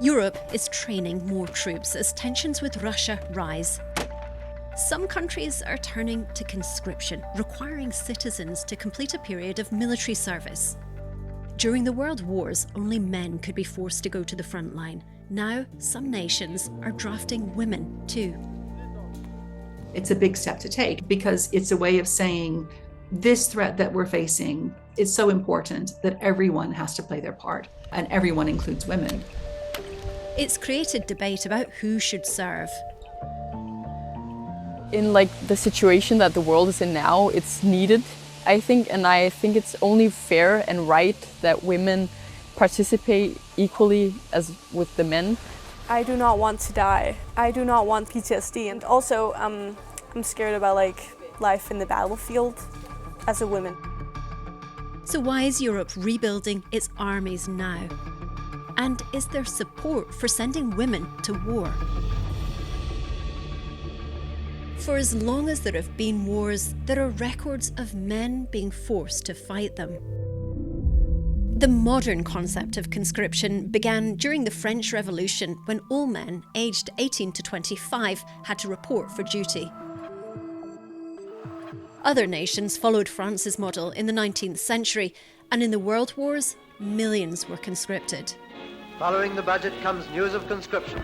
Europe is training more troops as tensions with Russia rise. Some countries are turning to conscription, requiring citizens to complete a period of military service. During the World Wars, only men could be forced to go to the front line. Now, some nations are drafting women too. It's a big step to take because it's a way of saying this threat that we're facing is so important that everyone has to play their part, and everyone includes women. It's created debate about who should serve. In the situation that the world is in now, it's needed, I think, and I think it's only fair and right that women participate equally as with the men. I do not want to die. I do not want PTSD, and also I'm scared about life in the battlefield as a woman. So why is Europe rebuilding its armies now? And is there support for sending women to war? For as long as there have been wars, there are records of men being forced to fight them. The modern concept of conscription began during the French Revolution, when all men aged 18 to 25 had to report for duty. Other nations followed France's model in the 19th century, and in the World Wars, millions were conscripted. Following the budget comes news of conscription.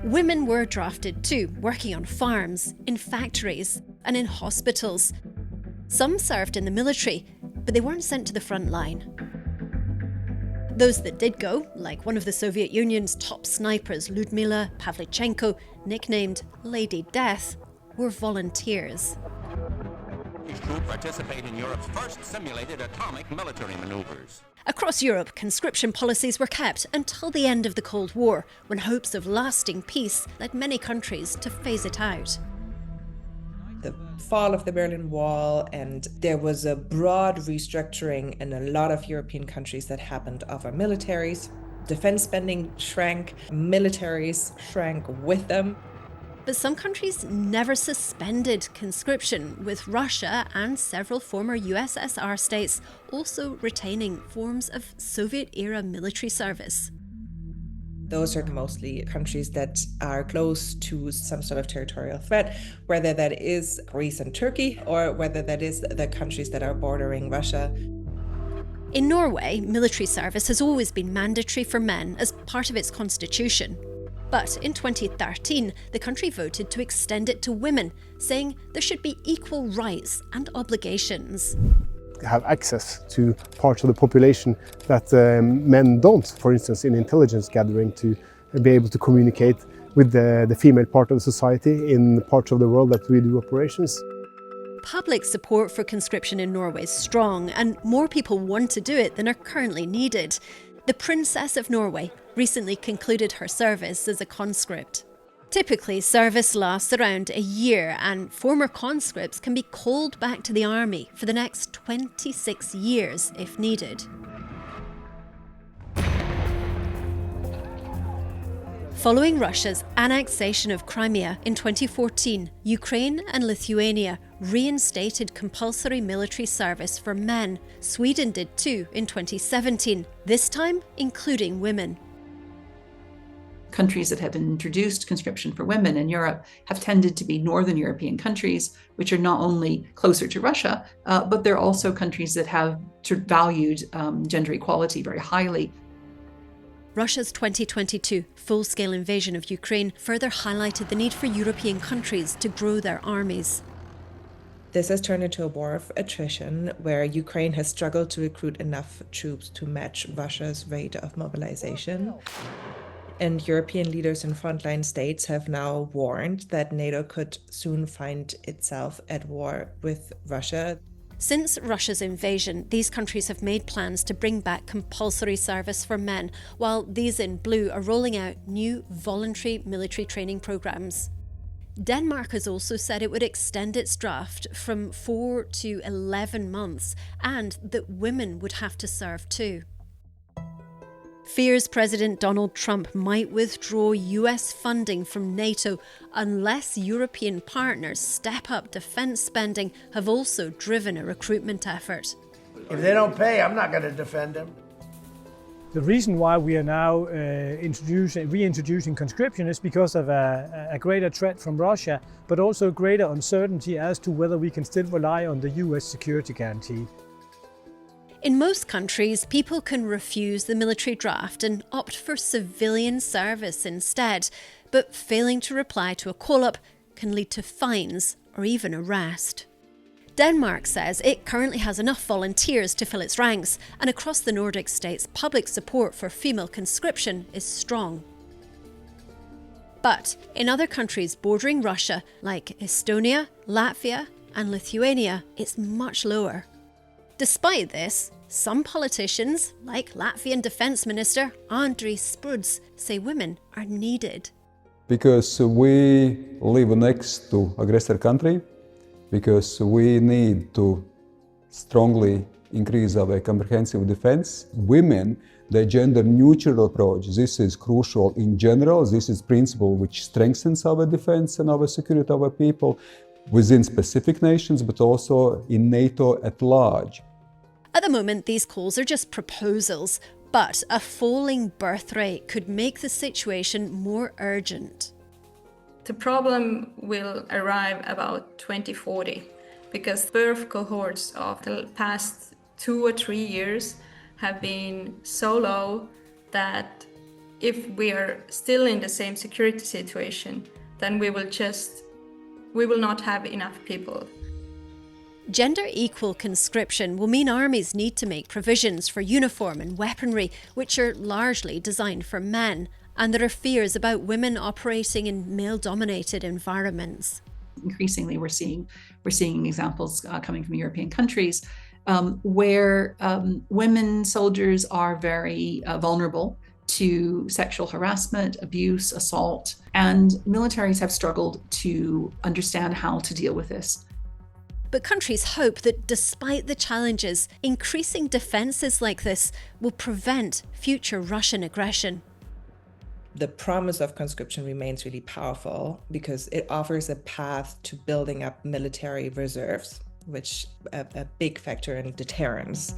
Women were drafted too, working on farms, in factories, and in hospitals. Some served in the military, but they weren't sent to the front line. Those that did go, like one of the Soviet Union's top snipers, Lyudmila Pavlichenko, nicknamed Lady Death, were volunteers. Each group participate in Europe's first simulated atomic military maneuvers. Across Europe, conscription policies were kept until the end of the Cold War, when hopes of lasting peace led many countries to phase it out. The fall of the Berlin Wall, and there was a broad restructuring in a lot of European countries that happened of our militaries. Defense spending shrank, militaries shrank with them. But some countries never suspended conscription, with Russia and several former USSR states also retaining forms of Soviet-era military service. Those are mostly countries that are close to some sort of territorial threat, whether that is Greece and Turkey, or whether that is the countries that are bordering Russia. In Norway, military service has always been mandatory for men as part of its constitution. But in 2013, the country voted to extend it to women, saying there should be equal rights and obligations. Have access to parts of the population that men don't, for instance in intelligence gathering, to be able to communicate with the female part of the society in parts of the world that we do operations. Public support for conscription in Norway is strong, and more people want to do it than are currently needed. The Princess of Norway recently concluded her service as a conscript. Typically, service lasts around a year, and former conscripts can be called back to the army for the next 26 years if needed. Following Russia's annexation of Crimea in 2014, Ukraine and Lithuania reinstated compulsory military service for men. Sweden did too in 2017, this time including women. Countries that have introduced conscription for women in Europe have tended to be Northern European countries, which are not only closer to Russia, but they're also countries that have valued gender equality very highly. Russia's 2022 full-scale invasion of Ukraine further highlighted the need for European countries to grow their armies. This has turned into a war of attrition, where Ukraine has struggled to recruit enough troops to match Russia's rate of mobilization. And European leaders in frontline states have now warned that NATO could soon find itself at war with Russia. Since Russia's invasion, these countries have made plans to bring back compulsory service for men, while these in blue are rolling out new voluntary military training programs. Denmark has also said it would extend its draft from 4 to 11 months, and that women would have to serve too. Fears President Donald Trump might withdraw US funding from NATO unless European partners step up defence spending have also driven a recruitment effort. If they don't pay, I'm not going to defend them. The reason why we are now reintroducing conscription is because of a greater threat from Russia, but also greater uncertainty as to whether we can still rely on the US security guarantee. In most countries, people can refuse the military draft and opt for civilian service instead, but failing to reply to a call-up can lead to fines or even arrest. Denmark says it currently has enough volunteers to fill its ranks, and across the Nordic states, public support for female conscription is strong. But in other countries bordering Russia, like Estonia, Latvia, and Lithuania, it's much lower. Despite this, some politicians, like Latvian Defence Minister Andris Spruds, say women are needed. Because we live next to aggressor country, because we need to strongly increase our comprehensive defense. Women, the gender-neutral approach, this is crucial in general. This is principle which strengthens our defense and our security of our people within specific nations, but also in NATO at large. At the moment, these calls are just proposals, but a falling birth rate could make the situation more urgent. The problem will arrive about 2040 because birth cohorts of the past 2 or 3 years have been so low that if we are still in the same security situation, then we will not have enough people. Gender-equal conscription will mean armies need to make provisions for uniform and weaponry, which are largely designed for men. And there are fears about women operating in male-dominated environments. Increasingly, we're seeing examples coming from European countries where women soldiers are very vulnerable to sexual harassment, abuse, assault, and militaries have struggled to understand how to deal with this. But countries hope that despite the challenges, increasing defences like this will prevent future Russian aggression. The promise of conscription remains really powerful because it offers a path to building up military reserves, which a big factor in deterrence.